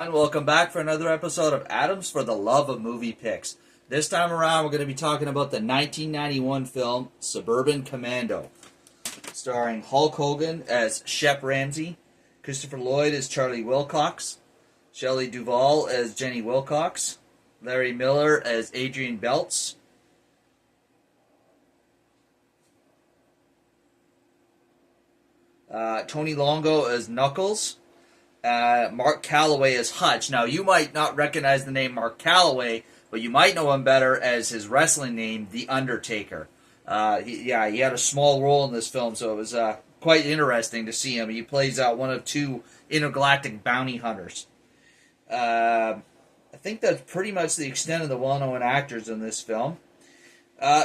And welcome back for another episode of Adams for the Love of Movie Picks. This time around, we're going to be talking about the 1991 film Suburban Commando, starring Hulk Hogan as Shep Ramsey, Christopher Lloyd as Charlie Wilcox, Shelley Duvall as Jenny Wilcox, Larry Miller as Adrian Belts, Tony Longo as Knuckles, Mark Calloway as Hutch. Now, you might not recognize the name Mark Calloway, but you might know him better as his wrestling name, The Undertaker. He had a small role in this film, so it was quite interesting to see him. He plays one of two intergalactic bounty hunters. I think that's pretty much the extent of the well-known actors in this film.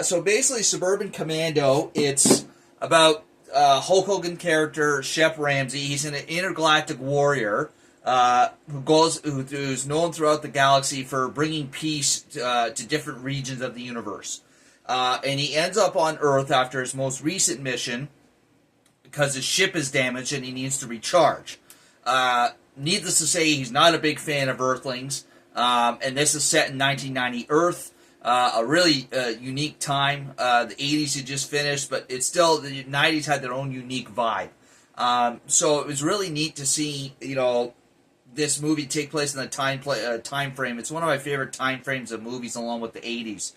So basically, Suburban Commando, it's about Hulk Hogan character Shep Ramsey. He's an intergalactic warrior who's known throughout the galaxy for bringing peace to different regions of the universe. And he ends up on Earth after his most recent mission because his ship is damaged and he needs to recharge. Needless to say, he's not a big fan of Earthlings, and this is set in 1990 Earth. A really unique time. The 80s had just finished, but it's still, the 90s had their own unique vibe. So it was really neat to see, this movie take place in the time frame. It's one of my favorite time frames of movies, along with the 80s.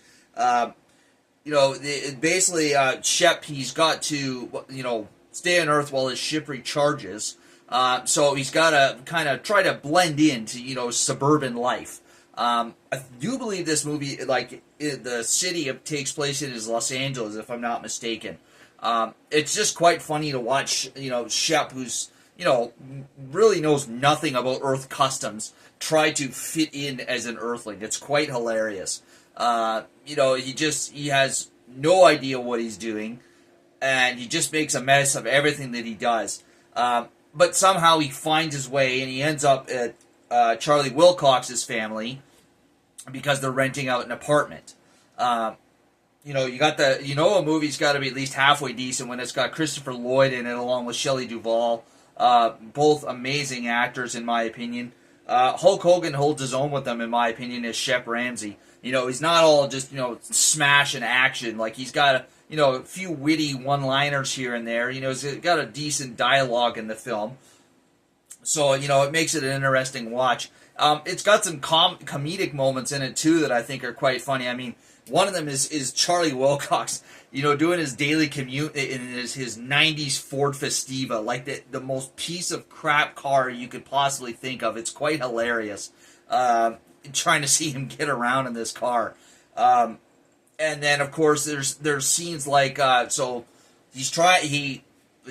Basically, Shep, he's got to, stay on Earth while his ship recharges. So he's got to kind of try to blend into, suburban life. I do believe this movie, the city it takes place in is Los Angeles, if I'm not mistaken. It's just quite funny to watch, Shep, who's, really knows nothing about Earth customs, try to fit in as an Earthling. It's quite hilarious. He has no idea what he's doing, and he just makes a mess of everything that he does. But somehow he finds his way, and he ends up at Charlie Wilcox's family because they're renting out an apartment. A movie's got to be at least halfway decent when it's got Christopher Lloyd in it along with Shelley Duvall, both amazing actors in my opinion. Hulk Hogan holds his own with them in my opinion as Shep Ramsey. He's not all just smash and action. Like, he's got a few witty one-liners here and there. He's got a decent dialogue in the film. So, it makes it an interesting watch. It's got some comedic moments in it, too, that I think are quite funny. I mean, one of them is Charlie Wilcox, doing his daily commute in his 90s Ford Festiva, like the most piece of crap car you could possibly think of. It's quite hilarious, trying to see him get around in this car. And then, of course, there's scenes like,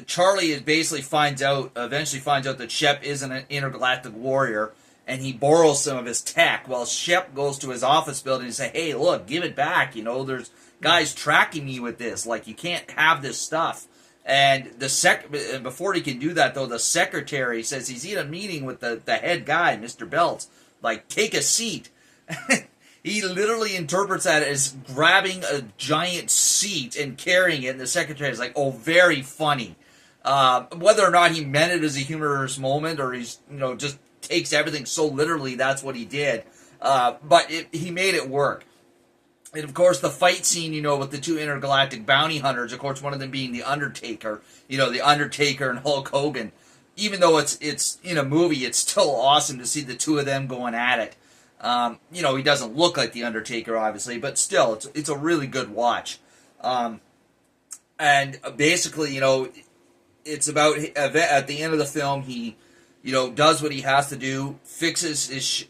Charlie eventually finds out that Shep isn't an intergalactic warrior, and he borrows some of his tech, while Shep goes to his office building and says, hey, look, give it back, there's guys tracking me with this, like, you can't have this stuff. And before he can do that, though, the secretary says he's in a meeting with the head guy, Mr. Belt, like, take a seat. He literally interprets that as grabbing a giant seat and carrying it, and the secretary is like, oh, very funny. Whether or not he meant it as a humorous moment, or he's, just takes everything so literally, that's what he did. But he made it work. And, of course, the fight scene, with the two intergalactic bounty hunters, of course, one of them being The Undertaker, The Undertaker and Hulk Hogan. Even though it's in a movie, it's still awesome to see the two of them going at it. He doesn't look like The Undertaker, obviously, but still, it's a really good watch. And basically, it's about, at the end of the film, he, does what he has to do, fixes his,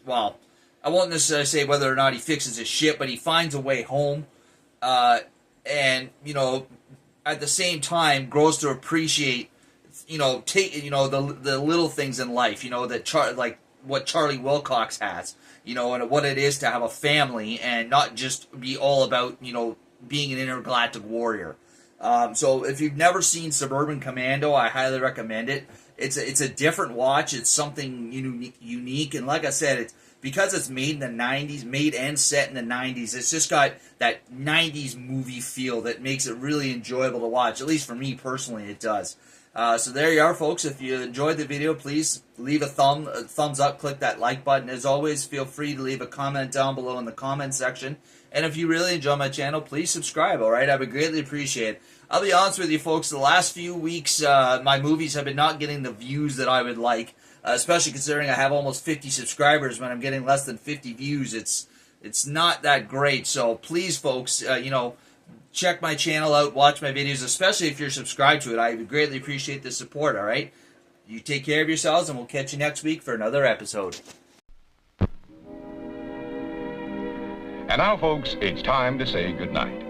I won't necessarily say whether or not he fixes his ship, but he finds a way home, and, at the same time, grows to appreciate, the little things in life, that what Charlie Wilcox has, and what it is to have a family and not just be all about, being an intergalactic warrior. So if you've never seen Suburban Commando, I highly recommend it. It's a different watch. It's something unique, and like I said, it's because it's made in the 90s, made and set in the 90s. It's just got that 90s movie feel that makes it really enjoyable to watch. At least for me personally, it does. So there you are, folks. If you enjoyed the video, please leave a thumbs up, click that like button. As always, feel free to leave a comment down below in the comment section. And if you really enjoy my channel, please subscribe, all right? I would greatly appreciate it. I'll be honest with you, folks, the last few weeks, my movies have been not getting the views that I would like, especially considering I have almost 50 subscribers. When I'm getting less than 50 views, it's not that great. So please, folks, check my channel out, watch my videos, especially if you're subscribed to it. I would greatly appreciate the support, all right? You take care of yourselves, and we'll catch you next week for another episode. And now, folks, it's time to say goodnight.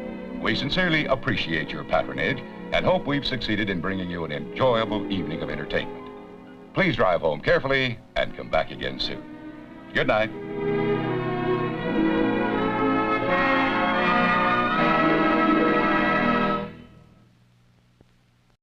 We sincerely appreciate your patronage and hope we've succeeded in bringing you an enjoyable evening of entertainment. Please drive home carefully and come back again soon. Good night.